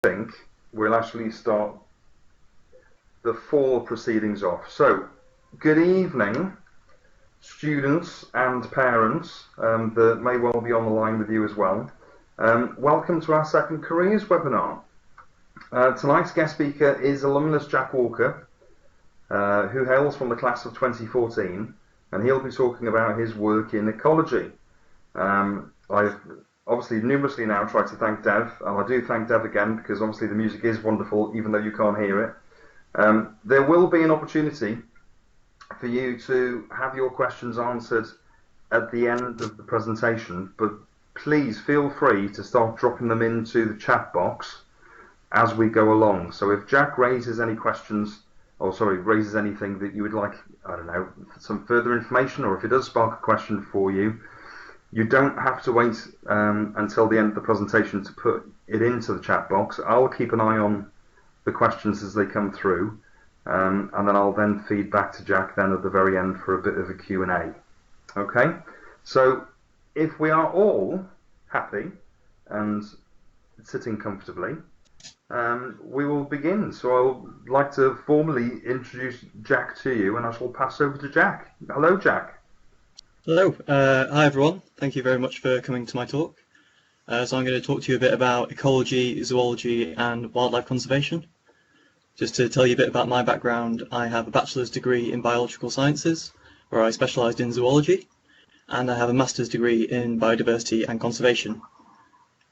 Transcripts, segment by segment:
think we'll actually start the formal proceedings off. So, good evening, students and parents that may well be on the line with you as well. Welcome to our second careers webinar. Tonight's guest speaker is alumnus Jack Walker, who hails from the class of 2014, and he'll be talking about his work in ecology. I've obviously numerously now tried to thank Dev, and I do thank Dev again because obviously the music is wonderful even though you can't hear it. There will be an opportunity for you to have your questions answered at the end of the presentation, but please feel free to start dropping them into the chat box as we go along. So if Jack raises any questions, or sorry, raises anything that you would like, I don't know, some further information, or if it does spark a question for you, you don't have to wait until the end of the presentation to put it into the chat box. I'll keep an eye on the questions as they come through, and then I'll then feed back to Jack then at the very end for a bit of a Q&A. Okay, so if we are all happy and sitting comfortably, we will begin. So I would like to formally introduce Jack to you, and I shall pass over to Jack. Hello, Jack. Hello. Hi, everyone. Thank you very much for coming to my talk. So I'm going to talk to you a bit about ecology, zoology, and wildlife conservation. Just to tell you a bit about my background, I have a bachelor's degree in biological sciences, where I specialised in zoology, and I have a master's degree in biodiversity and conservation.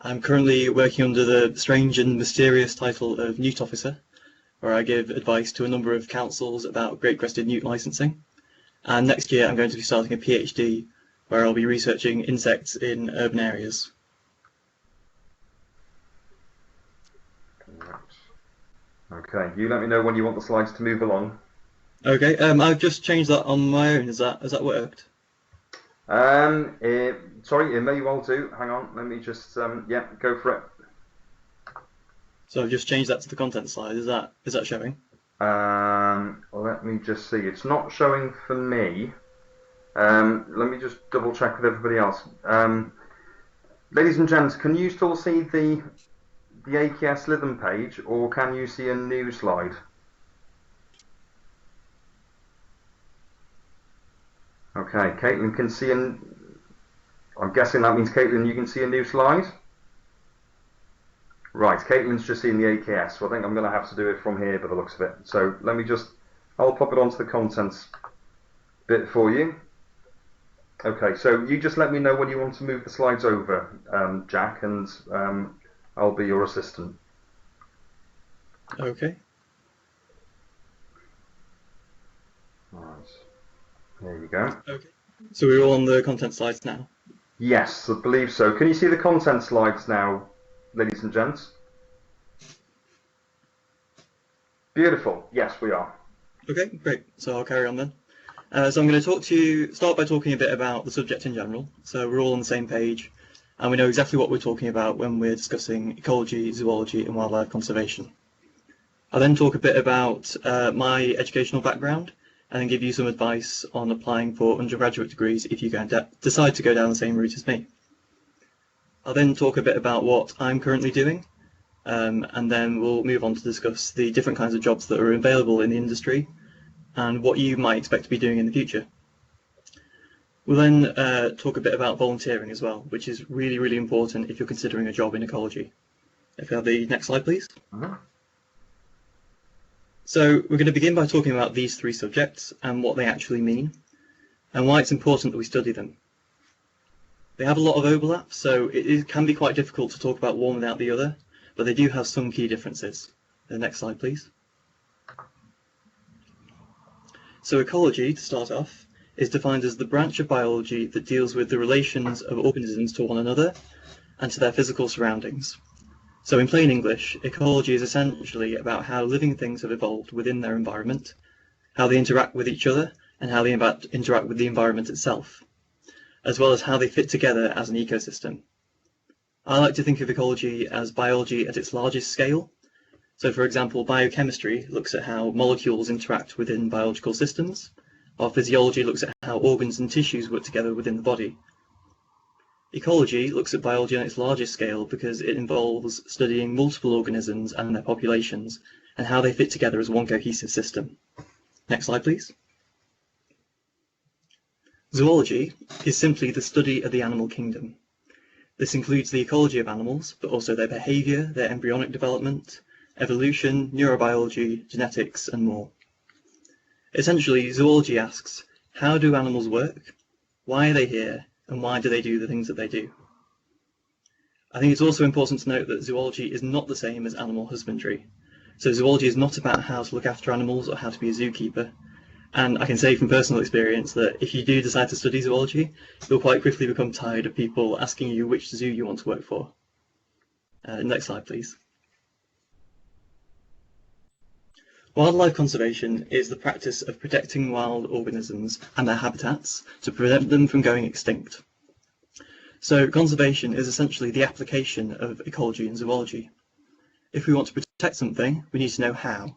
I'm currently working under the strange and mysterious title of Newt Officer, where I give advice to a number of councils about great crested newt licensing. And next year I'm going to be starting a PhD, where I'll be researching insects in urban areas. Okay, you let me know when you want the slides to move along. Okay, I've just changed that on my own. Has that worked? Sorry, it may well do. Hang on, let me just yeah, go for it. So I've just changed that to the content slide. Is that showing? Let me just see. It's not showing for me. Let me just double check with everybody else. Ladies and gents, can you still see the AKS Lytham page, or can you see a new slide? Okay, Caitlin can see I'm guessing that means, Caitlin, you can see a new slide? Right, Caitlin's just seen the AKS, so I think I'm going to have to do it from here by the looks of it. So let me I'll pop it onto the contents bit for you. Okay, so you just let me know when you want to move the slides over, Jack, and I'll be your assistant. Okay. Right, there you go. Okay. So we're all on the content slides now? Yes, I believe so. Can you see the content slides now, ladies and gents? Beautiful. Yes, we are. Okay, great. So I'll carry on then. So I'm going to start by talking a bit about the subject in general. So we're all on the same page, and we know exactly what we're talking about when we're discussing ecology, zoology, and wildlife conservation. I'll then talk a bit about my educational background, and then give you some advice on applying for undergraduate degrees if you decide to go down the same route as me. I'll then talk a bit about what I'm currently doing, and then we'll move on to discuss the different kinds of jobs that are available in the industry and what you might expect to be doing in the future. We'll then talk a bit about volunteering as well, which is really, really important if you're considering a job in ecology. If we have the next slide, please. So we're going to begin by talking about these three subjects and what they actually mean, and why it's important that we study them. They have a lot of overlap, so it can be quite difficult to talk about one without the other, but they do have some key differences. The next slide, please. So ecology, to start off, is defined as the branch of biology that deals with the relations of organisms to one another and to their physical surroundings. So in plain English, ecology is essentially about how living things have evolved within their environment, how they interact with each other, and how they interact with the environment itself, as well as how they fit together as an ecosystem. I like to think of ecology as biology at its largest scale. So for example, biochemistry looks at how molecules interact within biological systems, while physiology looks at how organs and tissues work together within the body. Ecology looks at biology on its largest scale because it involves studying multiple organisms and their populations and how they fit together as one cohesive system. Next slide, please. Zoology is simply the study of the animal kingdom. This includes the ecology of animals, but also their behaviour, their embryonic development, evolution, neurobiology, genetics, and more. Essentially, zoology asks, how do animals work? Why are they here? And why do they do the things that they do? I think it's also important to note that zoology is not the same as animal husbandry. So zoology is not about how to look after animals or how to be a zookeeper. And I can say from personal experience that if you do decide to study zoology, you'll quite quickly become tired of people asking you which zoo you want to work for. Next slide, please. Wildlife conservation is the practice of protecting wild organisms and their habitats to prevent them from going extinct. So conservation is essentially the application of ecology and zoology. If we want to protect something, we need to know how.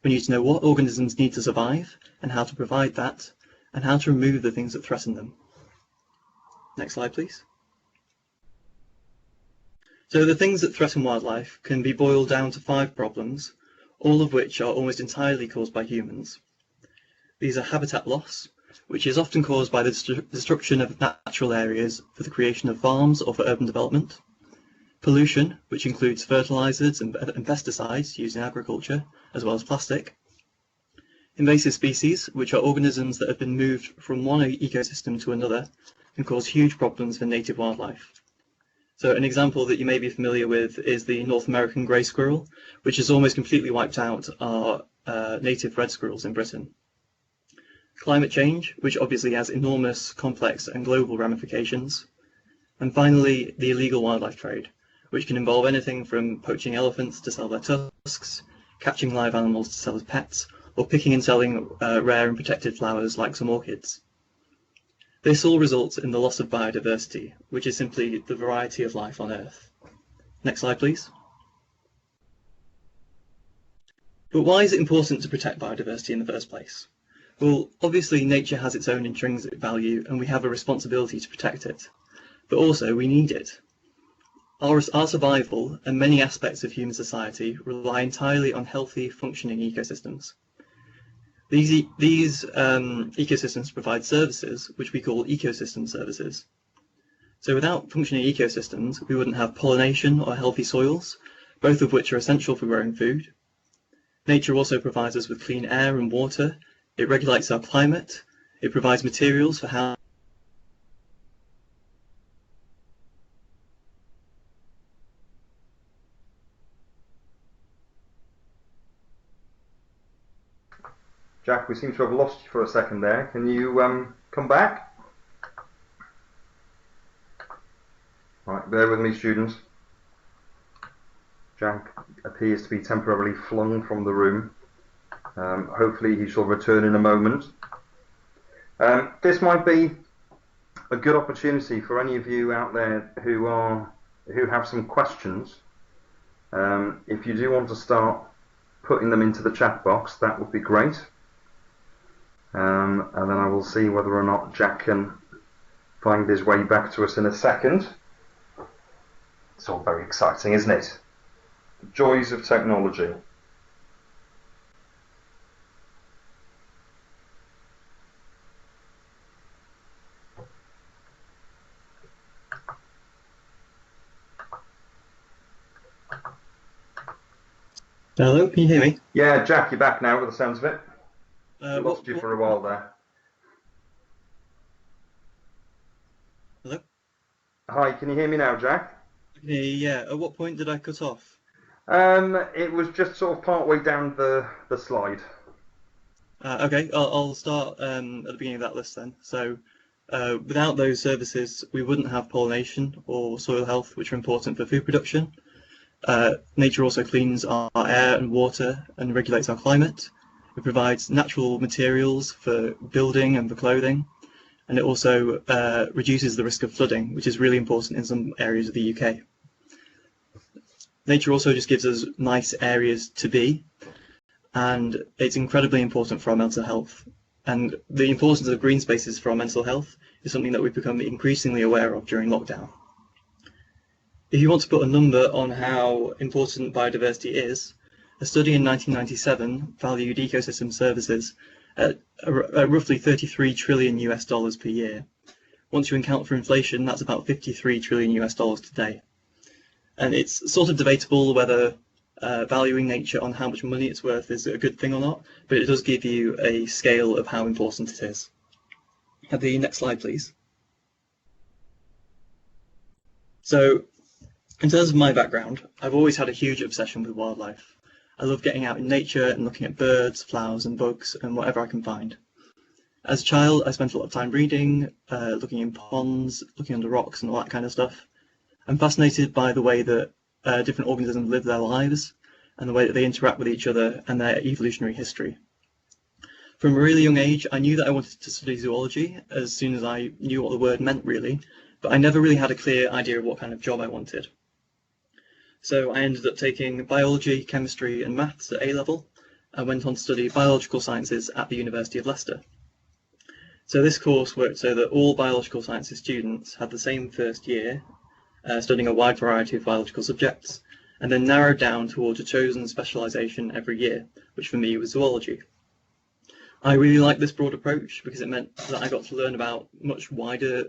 We need to know what organisms need to survive and how to provide that, and how to remove the things that threaten them. Next slide, please. So the things that threaten wildlife can be boiled down to 5 problems, all of which are almost entirely caused by humans. These are habitat loss, which is often caused by the destruction of natural areas for the creation of farms or for urban development. Pollution, which includes fertilizers and pesticides used in agriculture, as well as plastic. Invasive species, which are organisms that have been moved from one ecosystem to another and cause huge problems for native wildlife. So an example that you may be familiar with is the North American grey squirrel, which has almost completely wiped out our native red squirrels in Britain. Climate change, which obviously has enormous, complex and global ramifications. And finally, the illegal wildlife trade, which can involve anything from poaching elephants to sell their tusks, catching live animals to sell as pets, or picking and selling rare and protected flowers like some orchids. This all results in the loss of biodiversity, which is simply the variety of life on Earth. Next slide, please. But why is it important to protect biodiversity in the first place? Well, obviously nature has its own intrinsic value and we have a responsibility to protect it. But also we need it. Our survival and many aspects of human society rely entirely on healthy, functioning ecosystems. These ecosystems provide services which we call ecosystem services. So without functioning ecosystems, we wouldn't have pollination or healthy soils, both of which are essential for growing food. Nature also provides us with clean air and water. It regulates our climate. It provides materials for how Jack, we seem to have lost you for a second there. Can you come back? Right, bear with me, students. Jack appears to be temporarily flung from the room. Hopefully he shall return in a moment. This might be a good opportunity for any of you out there who have some questions. If you do want to start putting them into the chat box, that would be great. And then I will see whether or not Jack can find his way back to us in a second. It's all very exciting, isn't it? The joys of technology. Hello, can you hear me? Yeah, Jack, you're back now with the sounds of it. I lost you what- for a while there. Hello? Hi, can you hear me now, Jack? Yeah, at what point did I cut off? It was just sort of part way down the slide. Okay, I'll start at the beginning of that list then. So without those services, we wouldn't have pollination or soil health, which are important for food production. Nature also cleans our air and water and regulates our climate. It provides natural materials for building and for clothing. And it also reduces the risk of flooding, which is really important in some areas of the UK. Nature also just gives us nice areas to be, and it's incredibly important for our mental health. And the importance of green spaces for our mental health is something that we've become increasingly aware of during lockdown. If you want to put a number on how important biodiversity is, a study in 1997 valued ecosystem services at roughly 33 trillion US dollars per year. Once you account for inflation, that's about 53 trillion US dollars today. And it's sort of debatable whether valuing nature on how much money it's worth is a good thing or not, but it does give you a scale of how important it is. Have the next slide, please. So, in terms of my background, I've always had a huge obsession with wildlife. I love getting out in nature and looking at birds, flowers and bugs and whatever I can find. As a child, I spent a lot of time reading, looking in ponds, looking under rocks and all that kind of stuff. I'm fascinated by the way that different organisms live their lives and the way that they interact with each other and their evolutionary history. From a really young age, I knew that I wanted to study zoology as soon as I knew what the word meant really, but I never really had a clear idea of what kind of job I wanted. So I ended up taking biology, chemistry and maths at A-level and went on to study biological sciences at the University of Leicester. So this course worked so that all biological sciences students had the same first year, studying a wide variety of biological subjects, and then narrowed down towards a chosen specialisation every year, which for me was zoology. I really liked this broad approach because it meant that I got to learn about much wider,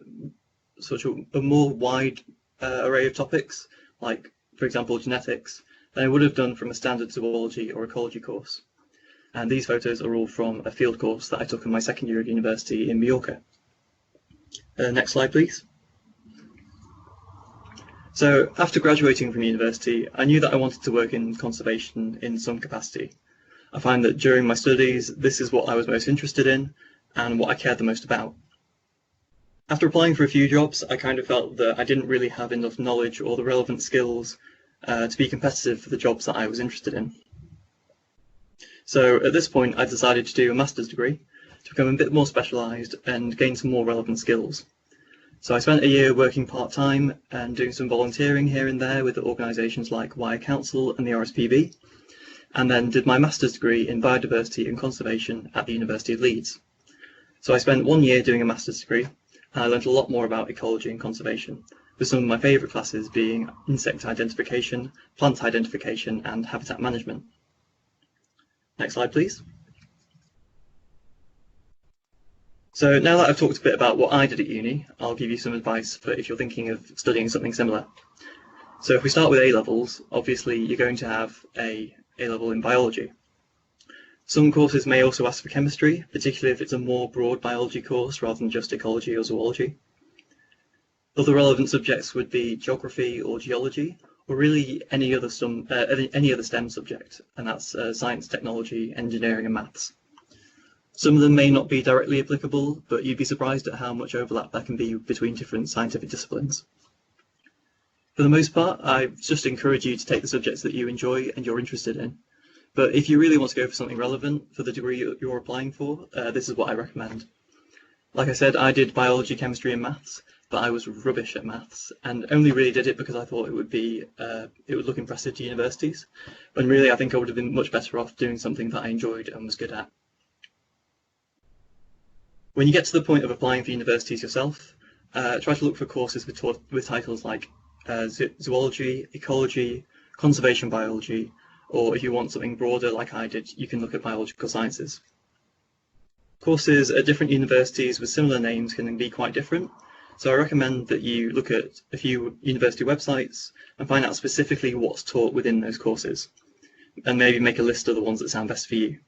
such a more wide array of topics, like, for example, genetics, than I would have done from a standard zoology or ecology course. And these photos are all from a field course that I took in my second year at university in Mallorca. Next slide, please. So after graduating from university, I knew that I wanted to work in conservation in some capacity. I find that during my studies, this is what I was most interested in and what I cared the most about. After applying for a few jobs, I kind of felt that I didn't really have enough knowledge or the relevant skills to be competitive for the jobs that I was interested in. So at this point, I decided to do a master's degree to become a bit more specialised and gain some more relevant skills. So I spent a year working part-time and doing some volunteering here and there with organisations like Wire Council and the RSPB, and then did my master's degree in biodiversity and conservation at the University of Leeds. So I spent 1 year doing a master's degree, and I learned a lot more about ecology and conservation, with some of my favourite classes being insect identification, plant identification and habitat management. Next slide, please. So now that I've talked a bit about what I did at uni, I'll give you some advice for if you're thinking of studying something similar. So if we start with A-levels, obviously you're going to have a A-level in biology. Some courses may also ask for chemistry, particularly if it's a more broad biology course rather than just ecology or zoology. Other relevant subjects would be geography or geology, or really any other STEM subject, and that's science, technology, engineering and maths. Some of them may not be directly applicable, but you'd be surprised at how much overlap there can be between different scientific disciplines. For the most part, I just encourage you to take the subjects that you enjoy and you're interested in. But if you really want to go for something relevant for the degree you're applying for, this is what I recommend. Like I said, I did biology, chemistry and maths, but I was rubbish at maths and only really did it because I thought it would look impressive to universities, when really I think I would have been much better off doing something that I enjoyed and was good at. When you get to the point of applying for universities yourself, try to look for courses with titles like zoology, ecology, conservation biology, or if you want something broader like I did, you can look at biological sciences. Courses at different universities with similar names can be quite different, so I recommend that you look at a few university websites and find out specifically what's taught within those courses, and maybe make a list of the ones that sound best for you.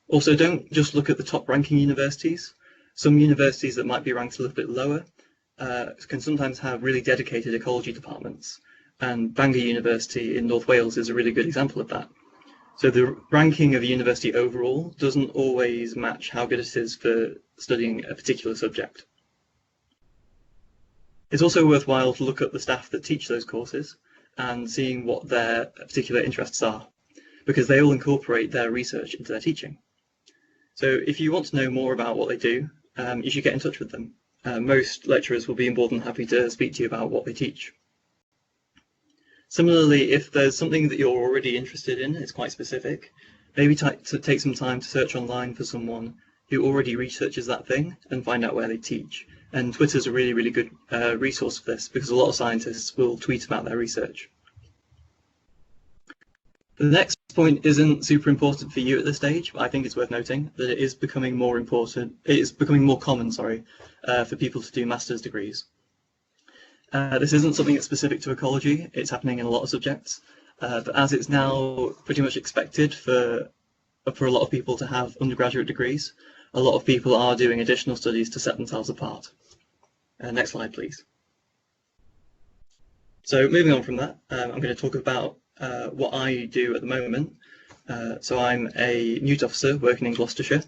Also, don't just look at the top ranking universities. Some universities that might be ranked a little bit lower can sometimes have really dedicated ecology departments, and Bangor University in North Wales is a really good example of that. So the ranking of a university overall doesn't always match how good it is for studying a particular subject. It's also worthwhile to look at the staff that teach those courses and seeing what their particular interests are, because they all incorporate their research into their teaching. So if you want to know more about what they do, you should get in touch with them. Most lecturers will be more than happy to speak to you about what they teach. Similarly, if there's something that you're already interested in, it's quite specific, maybe take some time to search online for someone who already researches that thing and find out where they teach. And Twitter's a really, really good resource for this, because a lot of scientists will tweet about their research. The next point isn't super important for you at this stage, but I think it's worth noting that it is becoming more important. It is becoming more common, for people to do master's degrees. This isn't something that's specific to ecology. It's happening in a lot of subjects, but as it's now pretty much expected for a lot of people to have undergraduate degrees, a lot of people are doing additional studies to set themselves apart. Next slide, please. So moving on from that, I'm going to talk about what I do at the moment. So I'm a newt officer working in Gloucestershire.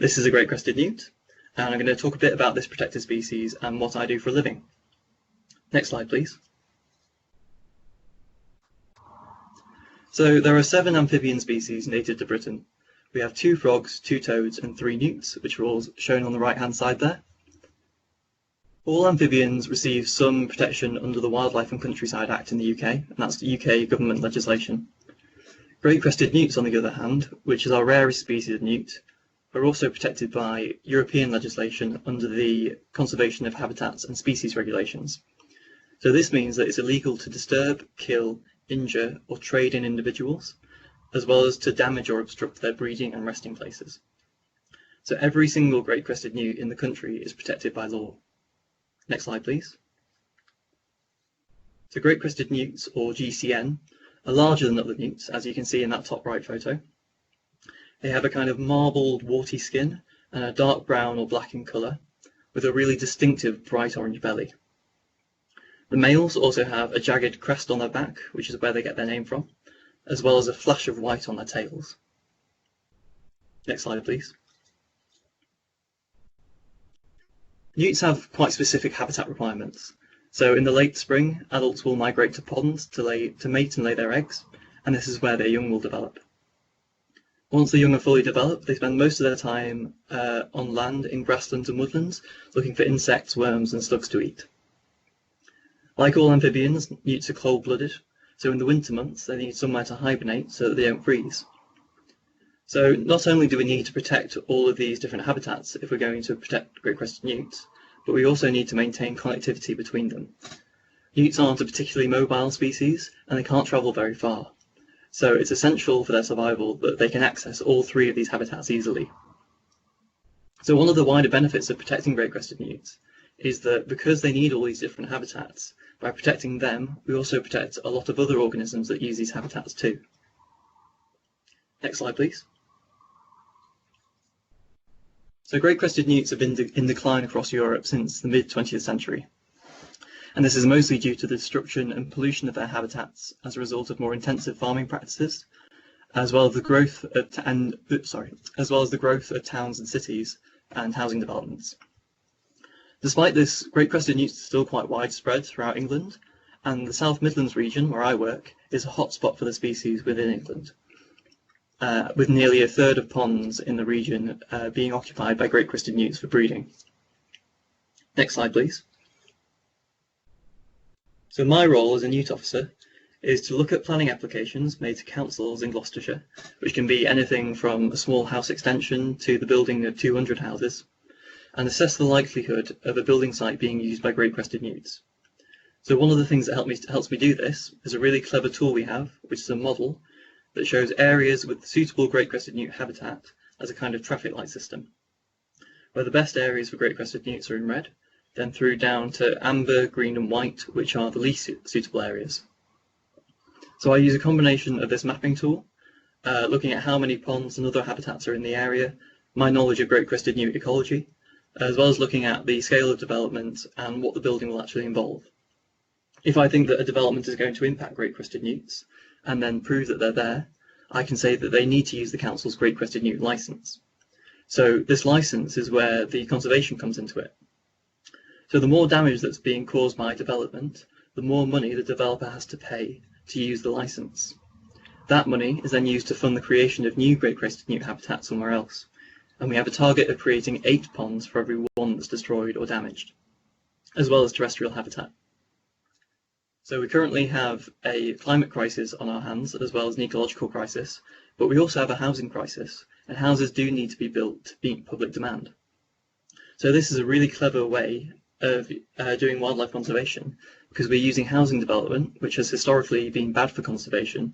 This is a great crested newt, and I'm going to talk a bit about this protected species and what I do for a living. Next slide, please. So there are 7 amphibian species native to Britain. We have 2 frogs, 2 toads, and 3 newts, which are all shown on the right-hand side there. All amphibians receive some protection under the Wildlife and Countryside Act in the UK, and that's UK government legislation. Great crested newts, on the other hand, which is our rarest species of newt, are also protected by European legislation under the Conservation of Habitats and Species regulations. So this means that it's illegal to disturb, kill, injure, or trade in individuals, as well as to damage or obstruct their breeding and resting places. So every single great crested newt in the country is protected by law. Next slide, please. So great crested newts, or GCN, are larger than other newts, as you can see in that top right photo. They have a kind of marbled, warty skin and a dark brown or black in colour, with a really distinctive bright orange belly. The males also have a jagged crest on their back, which is where they get their name from, as well as a flash of white on their tails. Next slide, please. Newts have quite specific habitat requirements. So in the late spring, adults will migrate to ponds to mate and lay their eggs, and this is where their young will develop. Once the young are fully developed, they spend most of their time on land in grasslands and woodlands, looking for insects, worms, and slugs to eat. Like all amphibians, newts are cold-blooded, so in the winter months they need somewhere to hibernate so that they don't freeze. So not only do we need to protect all of these different habitats if we're going to protect great crested newts, but we also need to maintain connectivity between them. Newts aren't a particularly mobile species, and they can't travel very far. So it's essential for their survival that they can access all 3 of these habitats easily. So one of the wider benefits of protecting great crested newts is that because they need all these different habitats, by protecting them, we also protect a lot of other organisms that use these habitats too. Next slide, please. So great crested newts have been in decline across Europe since the mid-20th century. And this is mostly due to the destruction and pollution of their habitats as a result of more intensive farming practices, as well as the growth of towns and cities and housing developments. Despite this, great crested newts are still quite widespread throughout England, and the South Midlands region, where I work, is a hotspot for the species within England, with nearly a third of ponds in the region being occupied by great crested newts for breeding. Next slide, please. So my role as a newt officer is to look at planning applications made to councils in Gloucestershire, which can be anything from a small house extension to the building of 200 houses, and assess the likelihood of a building site being used by great crested newts. So one of the things that helps me do this is a really clever tool we have, which is a model that shows areas with suitable great crested newt habitat as a kind of traffic light system, where the best areas for great crested newts are in red, then through down to amber, green and white, which are the least suitable areas. So I use a combination of this mapping tool, looking at how many ponds and other habitats are in the area, my knowledge of great crested newt ecology, as well as looking at the scale of development and what the building will actually involve. If I think that a development is going to impact great crested newts, and then prove that they're there, I can say that they need to use the council's great crested newt licence. So this licence is where the conservation comes into it. So the more damage that's being caused by development, the more money the developer has to pay to use the licence. That money is then used to fund the creation of new great crested newt habitat somewhere else, and we have a target of creating 8 ponds for every one that's destroyed or damaged, as well as terrestrial habitat. So we currently have a climate crisis on our hands, as well as an ecological crisis, but we also have a housing crisis, and houses do need to be built to meet public demand. So this is a really clever way of doing wildlife conservation, because we're using housing development, which has historically been bad for conservation,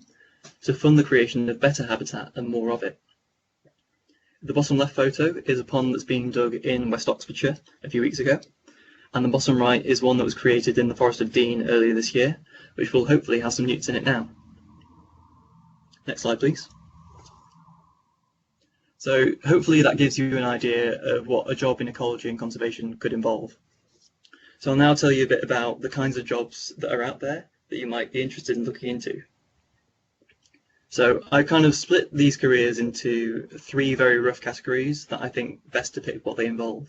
to fund the creation of better habitat and more of it. The bottom left photo is a pond that's being dug in West Oxfordshire a few weeks ago, and the bottom right is one that was created in the Forest of Dean earlier this year, which will hopefully have some newts in it now. Next slide, please. So hopefully that gives you an idea of what a job in ecology and conservation could involve. So I'll now tell you a bit about the kinds of jobs that are out there that you might be interested in looking into. So I kind of split these careers into three very rough categories that I think best depict what they involve.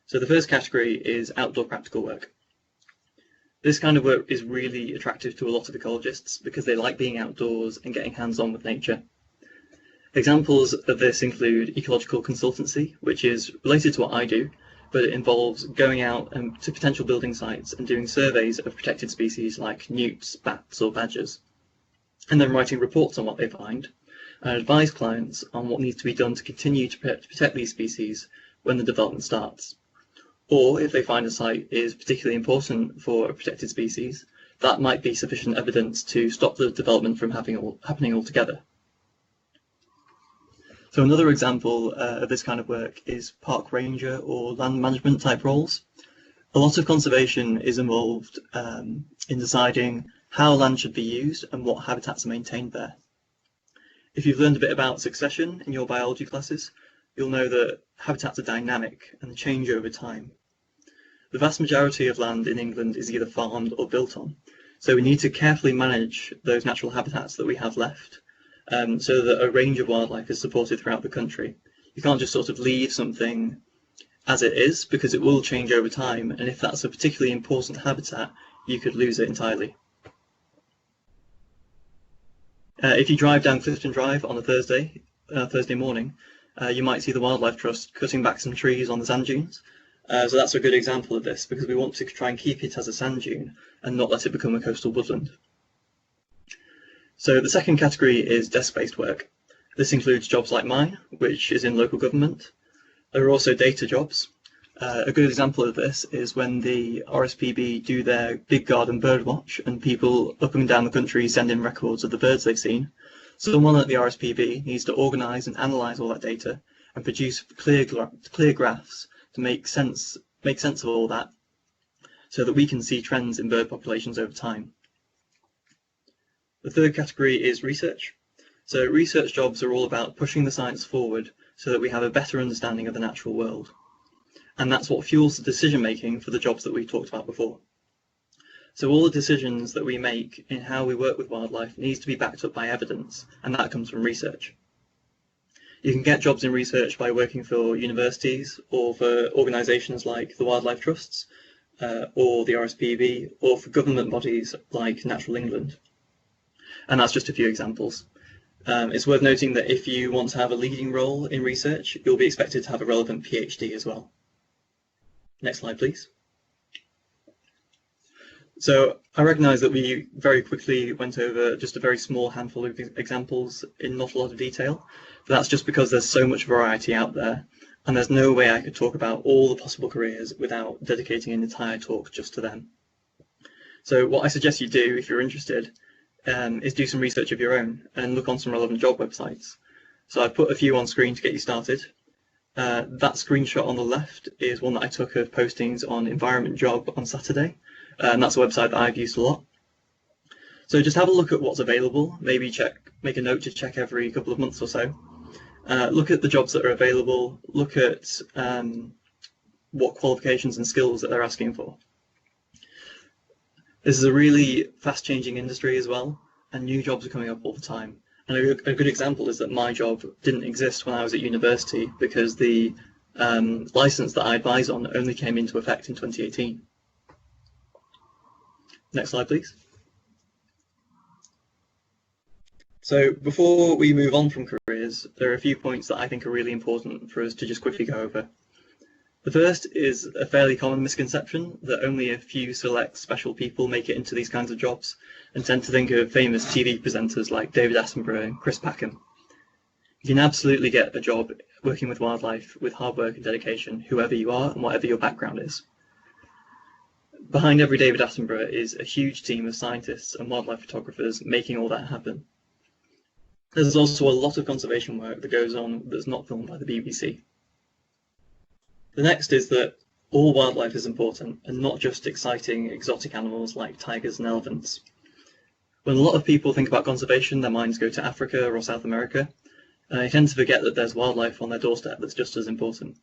So the first category is outdoor practical work. This kind of work is really attractive to a lot of ecologists because they like being outdoors and getting hands-on with nature. Examples of this include ecological consultancy, which is related to what I do, but it involves going out to potential building sites and doing surveys of protected species like newts, bats or badgers, and then writing reports on what they find and advise clients on what needs to be done to continue to protect these species when the development starts. Or if they find a site is particularly important for a protected species, that might be sufficient evidence to stop the development from happening altogether. So another example of this kind of work is park ranger or land management type roles. A lot of conservation is involved in deciding how land should be used and what habitats are maintained there. If you've learned a bit about succession in your biology classes, you'll know that habitats are dynamic and change over time. The vast majority of land in England is either farmed or built on, so we need to carefully manage those natural habitats that we have left, so that a range of wildlife is supported throughout the country. You can't just sort of leave something as it is, because it will change over time, and if that's a particularly important habitat, you could lose it entirely. If you drive down Clifton Drive on a Thursday morning, you might see the Wildlife Trust cutting back some trees on the sand dunes. So that's a good example of this, because we want to try and keep it as a sand dune and not let it become a coastal woodland. So the second category is desk-based work. This includes jobs like mine, which is in local government. There are also data jobs. A good example of this is when the RSPB do their Big Garden Bird Watch and people up and down the country send in records of the birds they've seen. Someone at the RSPB needs to organise and analyse all that data and produce clear graphs to make sense of all that, so that we can see trends in bird populations over time. The third category is research. So research jobs are all about pushing the science forward so that we have a better understanding of the natural world. And that's what fuels the decision making for the jobs that we talked about before. So all the decisions that we make in how we work with wildlife needs to be backed up by evidence, and that comes from research. You can get jobs in research by working for universities or for organisations like the Wildlife Trusts or the RSPB, or for government bodies like Natural England. And that's just a few examples. It's worth noting that if you want to have a leading role in research, you'll be expected to have a relevant PhD as well. Next slide, please. So I recognise that we very quickly went over just a very small handful of examples in not a lot of detail, but that's just because there's so much variety out there, and there's no way I could talk about all the possible careers without dedicating an entire talk just to them. So what I suggest you do, if you're interested, is do some research of your own and look on some relevant job websites. So I've put a few on screen to get you started. That screenshot on the left is one that I took of postings on Environment Job on Saturday, and that's a website that I've used a lot. So just have a look at what's available, maybe make a note to check every couple of months or so. Look at the jobs that are available, look at what qualifications and skills that they're asking for. This is a really fast-changing industry as well, and new jobs are coming up all the time. And a good example is that my job didn't exist when I was at university because the license that I advise on only came into effect in 2018. Next slide, please. So before we move on from careers, there are a few points that I think are really important for us to just quickly go over. The first is a fairly common misconception that only a few select special people make it into these kinds of jobs, and tend to think of famous TV presenters like David Attenborough and Chris Packham. You can absolutely get a job working with wildlife with hard work and dedication, whoever you are and whatever your background is. Behind every David Attenborough is a huge team of scientists and wildlife photographers making all that happen. There's also a lot of conservation work that goes on that's not filmed by the BBC. The next is that all wildlife is important, and not just exciting exotic animals like tigers and elephants. When a lot of people think about conservation, their minds go to Africa or South America, and they tend to forget that there's wildlife on their doorstep that's just as important.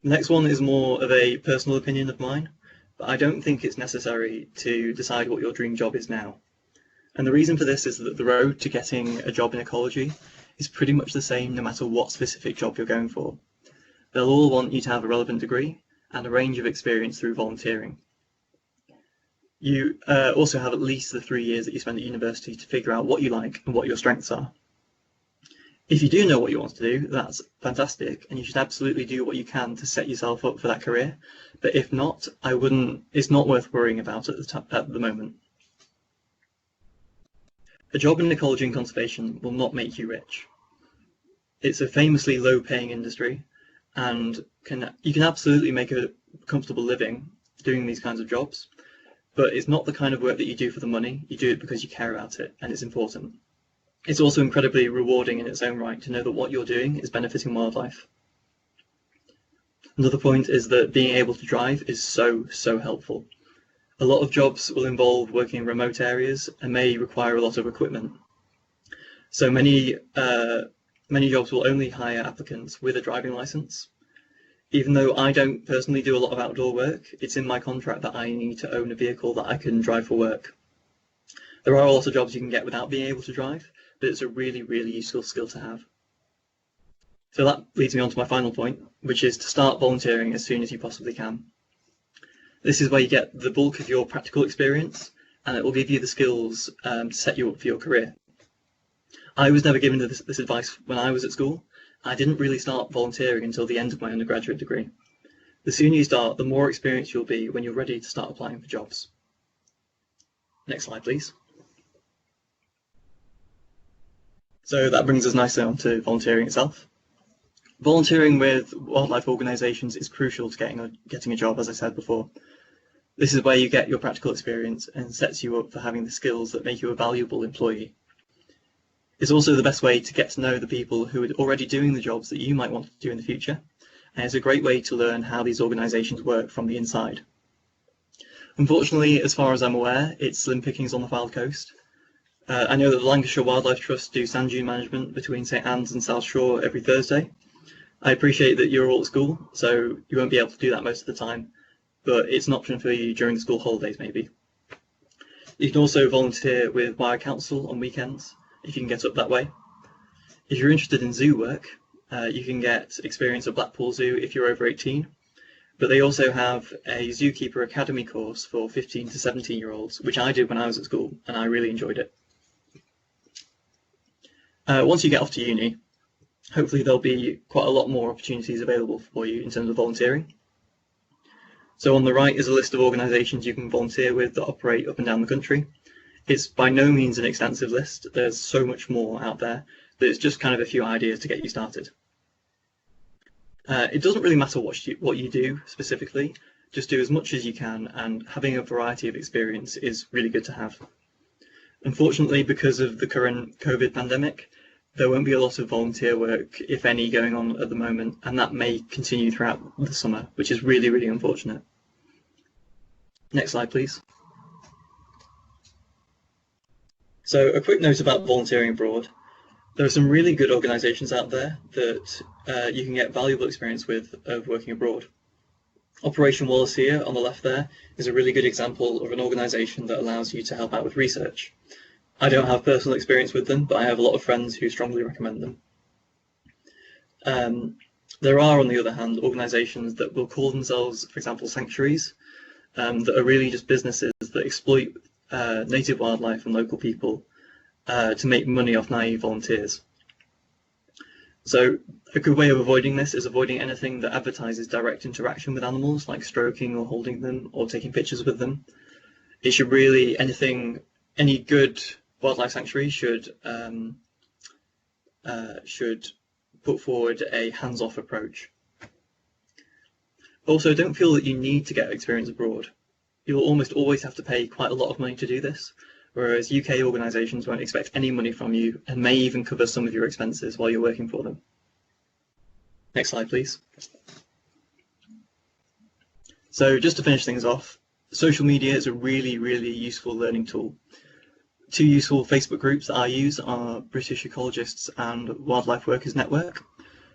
The next one is more of a personal opinion of mine, but I don't think it's necessary to decide what your dream job is now. And the reason for this is that the road to getting a job in ecology is pretty much the same no matter what specific job you're going for. They'll all want you to have a relevant degree and a range of experience through volunteering. You also have at least the 3 years that you spend at university to figure out what you like and what your strengths are. If you do know what you want to do, that's fantastic, and you should absolutely do what you can to set yourself up for that career. But if not, it's not worth worrying about at the moment. A job in ecology and conservation will not make you rich. It's a famously low-paying industry, and you can absolutely make a comfortable living doing these kinds of jobs, but it's not the kind of work that you do for the money. You do it because you care about it, and it's important. It's also incredibly rewarding in its own right to know that what you're doing is benefiting wildlife. Another point is that being able to drive is so helpful. A lot of jobs will involve working in remote areas and may require a lot of equipment. So many jobs will only hire applicants with a driving license. Even though I don't personally do a lot of outdoor work, it's in my contract that I need to own a vehicle that I can drive for work. There are a lot of jobs you can get without being able to drive, but it's a really useful skill to have. So that leads me on to my final point, which is to start volunteering as soon as you possibly can. This is where you get the bulk of your practical experience, and it will give you the skills to set you up for your career. I was never given this advice when I was at school. I didn't really start volunteering until the end of my undergraduate degree. The sooner you start, the more experienced you'll be when you're ready to start applying for jobs. Next slide, please. So that brings us nicely on to volunteering itself. Volunteering with wildlife organisations is crucial to getting a job, as I said before. This is where you get your practical experience and sets you up for having the skills that make you a valuable employee. It's also the best way to get to know the people who are already doing the jobs that you might want to do in the future, and it's a great way to learn how these organisations work from the inside. Unfortunately, as far as I'm aware, it's slim pickings on the Fylde Coast. I know that the Lancashire Wildlife Trust do sand dune management between St Anne's and South Shore every Thursday. I appreciate that you're all at school, so you won't be able to do that most of the time, but it's an option for you during the school holidays maybe. You can also volunteer with Wire Council on weekends, if you can get up that way. If you're interested in zoo work, you can get experience at Blackpool Zoo if you're over 18, but they also have a Zookeeper Academy course for 15 to 17-year-olds, which I did when I was at school, and I really enjoyed it. Once you get off to uni, hopefully there'll be quite a lot more opportunities available for you in terms of volunteering. So on the right is a list of organisations you can volunteer with that operate up and down the country. It's by no means an extensive list. There's so much more out there that it's just kind of a few ideas to get you started. It doesn't really matter what you do specifically, just do as much as you can, and having a variety of experience is really good to have. Unfortunately, because of the current COVID pandemic, there won't be a lot of volunteer work, if any, going on at the moment, and that may continue throughout the summer, which is really unfortunate. Next slide, please. So a quick note about volunteering abroad. There are some really good organisations out there that you can get valuable experience with of working abroad. Operation Wallacea on the left there is a really good example of an organisation that allows you to help out with research. I don't have personal experience with them, but I have a lot of friends who strongly recommend them. There are, on the other hand, organisations that will call themselves, for example, sanctuaries, that are really just businesses that exploit native wildlife and local people to make money off naive volunteers. So a good way of avoiding this is avoiding anything that advertises direct interaction with animals, like stroking or holding them or taking pictures with them. It should really, any good wildlife sanctuary should put forward a hands-off approach. Also, don't feel that you need to get experience abroad. You'll almost always have to pay quite a lot of money to do this, whereas UK organisations won't expect any money from you and may even cover some of your expenses while you're working for them. Next slide, please. So just to finish things off, social media is a really, really useful learning tool. Two useful Facebook groups that I use are British Ecologists and Wildlife Workers Network.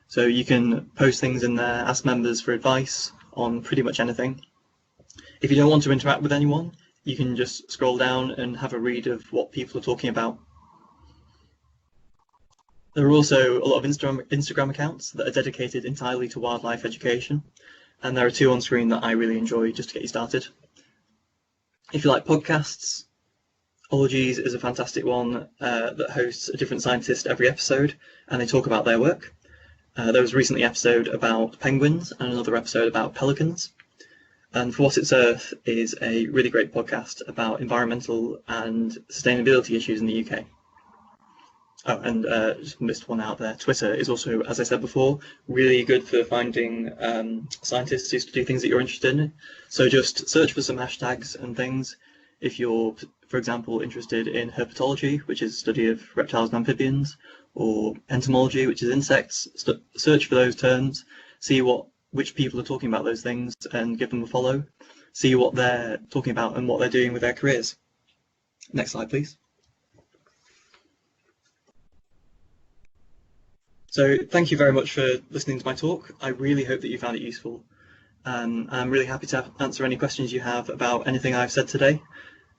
So you can post things in there, ask members for advice on pretty much anything. If you don't want to interact with anyone, you can just scroll down and have a read of what people are talking about. There are also a lot of Instagram accounts that are dedicated entirely to wildlife education, and there are two on screen that I really enjoy just to get you started. If you like podcasts, Ecology is a fantastic one that hosts a different scientist every episode, and they talk about their work. There was recently an episode about penguins and another episode about pelicans. And For What It's Earth is a really great podcast about environmental and sustainability issues in the UK. Oh, and just missed one out there. Twitter is also, as I said before, really good for finding scientists who do things that you're interested in. So just search for some hashtags and things. If you're, for example, interested in herpetology, which is the study of reptiles and amphibians, or entomology, which is insects, search for those terms, see which people are talking about those things and give them a follow, see what they're talking about and what they're doing with their careers. Next slide, please. So thank you very much for listening to my talk. I really hope that you found it useful. I'm really happy to answer any questions you have about anything I've said today.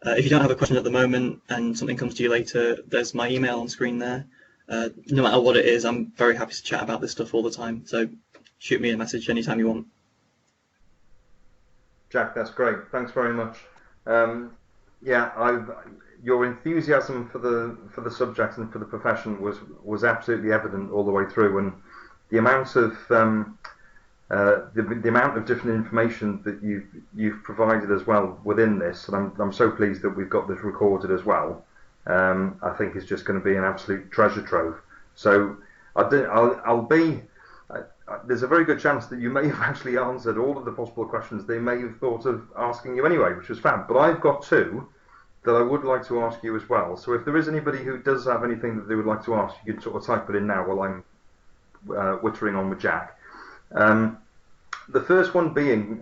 If you don't have a question at the moment and something comes to you later, there's my email on screen there. No matter what it is, I'm very happy to chat about this stuff all the time. So shoot me a message anytime you want. Jack, that's great. Thanks very much. Your enthusiasm for the subject and for the profession was absolutely evident all the way through, and the amount of the amount of different information that you've provided as well within this, and I'm so pleased that we've got this recorded as well. I think it's just going to be an absolute treasure trove. So there's a very good chance that you may have actually answered all of the possible questions they may have thought of asking you anyway, which was fab. But I've got two that I would like to ask you as well. So if there is anybody who does have anything that they would like to ask, you can sort of type it in now while I'm whittering on with Jack. The first one being,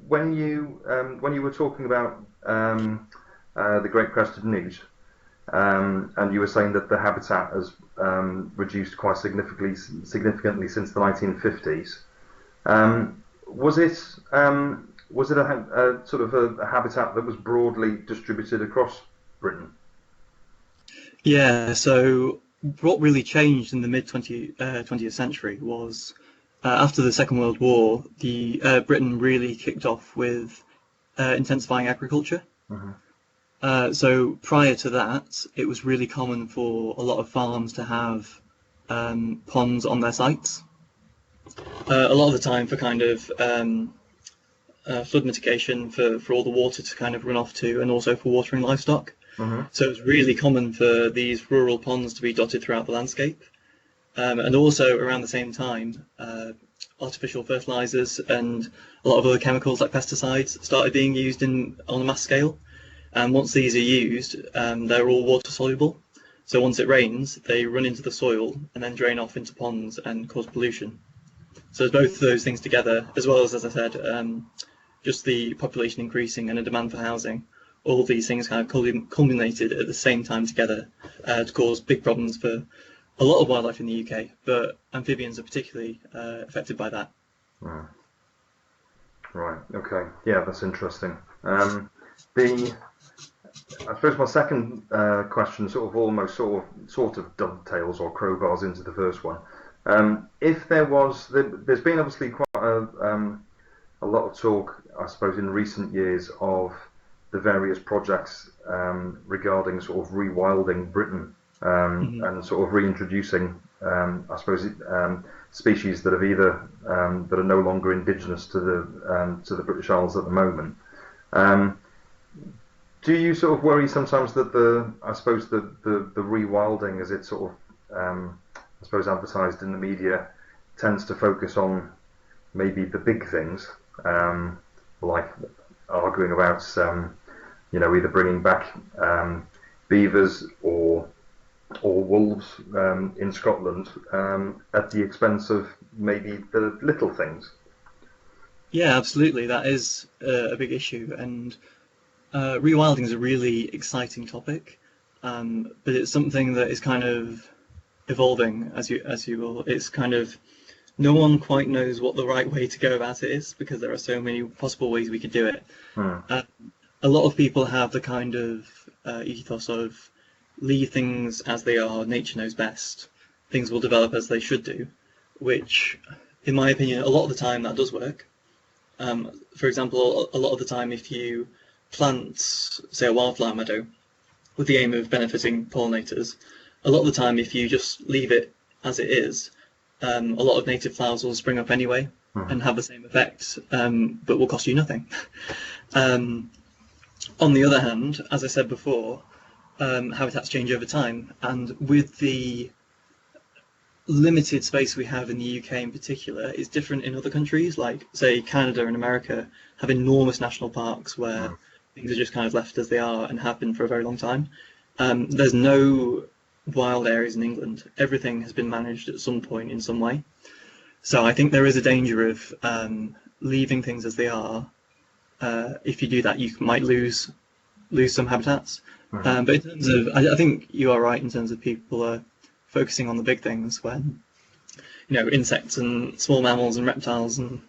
when you were talking about the Great Crested Newt, and you were saying that the habitat has reduced quite significantly since the 1950s. Was it a sort of a habitat that was broadly distributed across Britain? Yeah. So what really changed in the mid-20th century was after the Second World War, Britain really kicked off with intensifying agriculture. Mm-hmm. So prior to that, it was really common for a lot of farms to have ponds on their sites. A lot of the time for kind of flood mitigation, for all the water to kind of run off to, and also for watering livestock. Mm-hmm. So it was really common for these rural ponds to be dotted throughout the landscape. And also around the same time, artificial fertilizers and a lot of other chemicals like pesticides started being used on a mass scale. And once these are used, they're all water soluble. So once it rains, they run into the soil and then drain off into ponds and cause pollution. So both of those things together, as well as I said, just the population increasing and a demand for housing, all of these things kind of culminated at the same time together to cause big problems for a lot of wildlife in the UK, but amphibians are particularly affected by that. Right. Okay. Yeah, that's interesting. I suppose my second question sort of dovetails or crowbars into the first one. If there's been obviously quite a lot of talk, I suppose, in recent years of the various projects regarding sort of rewilding Britain and sort of reintroducing I suppose, species that have either that are no longer indigenous to the British Isles at the moment. Do you sort of worry sometimes that the rewilding, as it's sort of I suppose advertised in the media, tends to focus on maybe the big things, like arguing about either bringing back beavers or wolves in Scotland at the expense of maybe the little things? Yeah, absolutely. That is a big issue, and rewilding is a really exciting topic, but it's something that is kind of evolving as you will. It's kind of no one quite knows what the right way to go about it is because there are so many possible ways we could do it. Hmm. A lot of people have the kind of ethos of leave things as they are, nature knows best, things will develop as they should do, which, in my opinion, a lot of the time that does work. For example, a lot of the time if you plant, say, a wildflower meadow with the aim of benefiting pollinators, a lot of the time if you just leave it as it is, a lot of native flowers will spring up anyway and have the same effect, but will cost you nothing. On the other hand, as I said before, habitats change over time, and with the limited space we have in the UK in particular, it's different in other countries, like, say, Canada and America have enormous national parks where things are just kind of left as they are and have been for a very long time. There's no wild areas in England. Everything has been managed at some point in some way. So I think there is a danger of leaving things as they are. If you do that, you might lose some habitats. But in terms of, I think you are right in terms of people are focusing on the big things when, insects and small mammals and reptiles and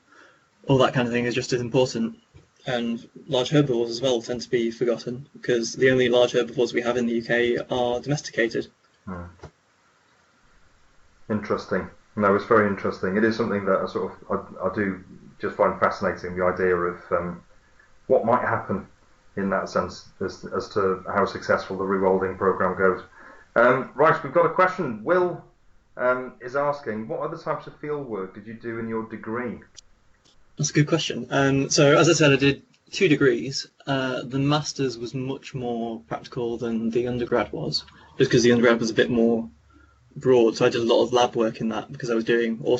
all that kind of thing is just as important. And large herbivores as well tend to be forgotten because the only large herbivores we have in the UK are domesticated. Interesting. No, it's very interesting. It is something that I do just find fascinating, the idea of what might happen in that sense as to how successful the rewilding programme goes. Right, we've got a question. Will is asking, what other types of field work did you do in your degree? That's a good question. So as I said, I did 2 degrees. The master's was much more practical than the undergrad was, just because the undergrad was a bit more broad. So I did a lot of lab work in that because I was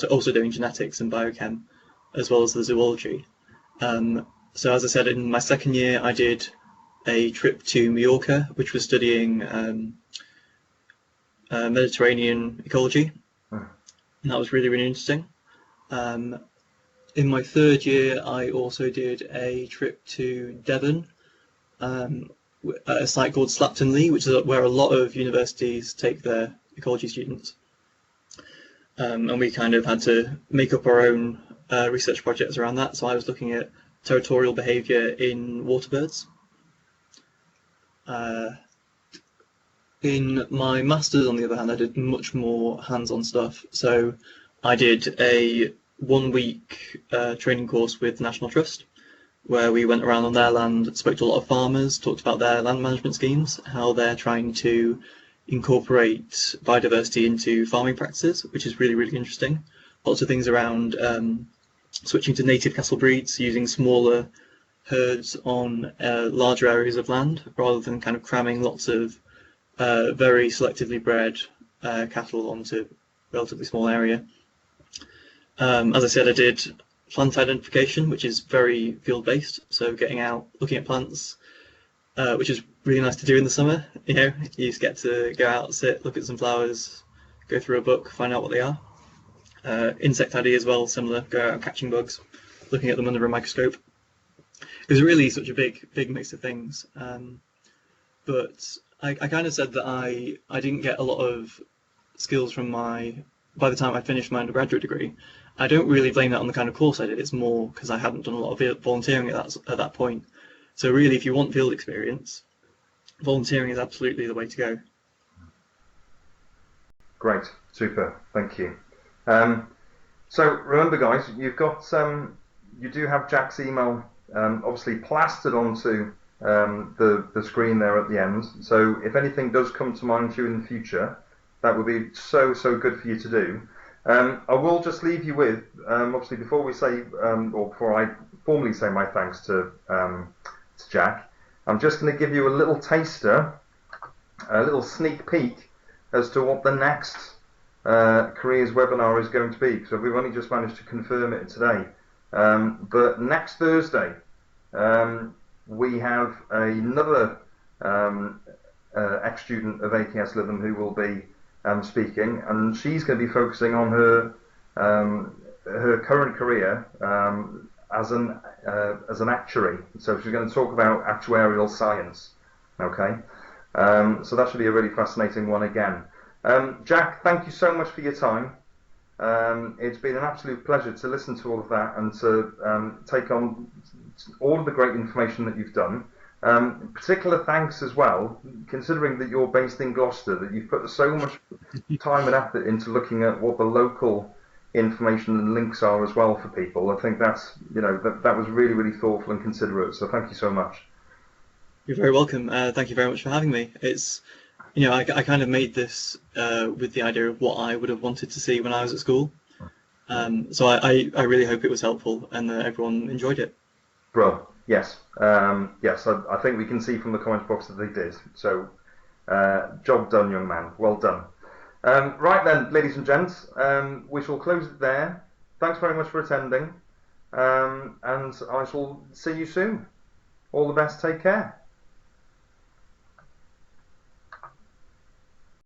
also doing genetics and biochem, as well as the zoology. So as I said, in my second year, I did a trip to Mallorca, which was studying Mediterranean ecology, and that was really, really interesting. In my third year, I also did a trip to Devon, at a site called Slapton Lee, which is where a lot of universities take their ecology students. And we kind of had to make up our own research projects around that. So I was looking at territorial behaviour in waterbirds. In my master's, on the other hand, I did much more hands-on stuff. So I did a 1-week training course with the National Trust, where we went around on their land, spoke to a lot of farmers, talked about their land management schemes, how they're trying to incorporate biodiversity into farming practices, which is really, really interesting. Lots of things around switching to native cattle breeds, using smaller herds on larger areas of land, rather than kind of cramming lots of very selectively bred cattle onto a relatively small area. As I said, I did plant identification, which is very field-based, so getting out, looking at plants, which is really nice to do in the summer. You just get to go out, sit, look at some flowers, go through a book, find out what they are. Insect ID as well, similar, go out catching bugs, looking at them under a microscope. It was really such a big mix of things. But I kind of said that I didn't get a lot of skills from by the time I finished my undergraduate degree. I don't really blame that on the kind of course I did. It's more because I hadn't done a lot of volunteering at that point. So really, if you want field experience, volunteering is absolutely the way to go. Great, super, thank you. So remember, guys, you've got you do have Jack's email obviously plastered onto the screen there at the end. So if anything does come to mind to you in the future, That would be so, so good for you to do. I will just leave you with, obviously, before we say, or before I formally say my thanks to Jack, I'm just going to give you a little taster, a little sneak peek as to what the next careers webinar is going to be, because we've only just managed to confirm it today. But next Thursday, we have another ex-student of AKS Lytham who will be speaking, and she's going to be focusing on her current career as an actuary. So she's going to talk about actuarial science. Okay, so that should be a really fascinating one again. Jack, thank you so much for your time. It's been an absolute pleasure to listen to all of that and to take on all of the great information that you've done. Particular thanks as well, considering that you're based in Gloucester, that you've put so much time and effort into looking at what the local information and links are as well for people. I think that's, that was really, really thoughtful and considerate. So thank you so much. You're very welcome. Thank you very much for having me. It's, I kind of made this with the idea of what I would have wanted to see when I was at school. So I really hope it was helpful and that everyone enjoyed it. Bro, yes. Yes, I think we can see from the comments box that they did. So, job done, young man. Well done. Right then, ladies and gents, we shall close it there. Thanks very much for attending. And I shall see you soon. All the best. Take care.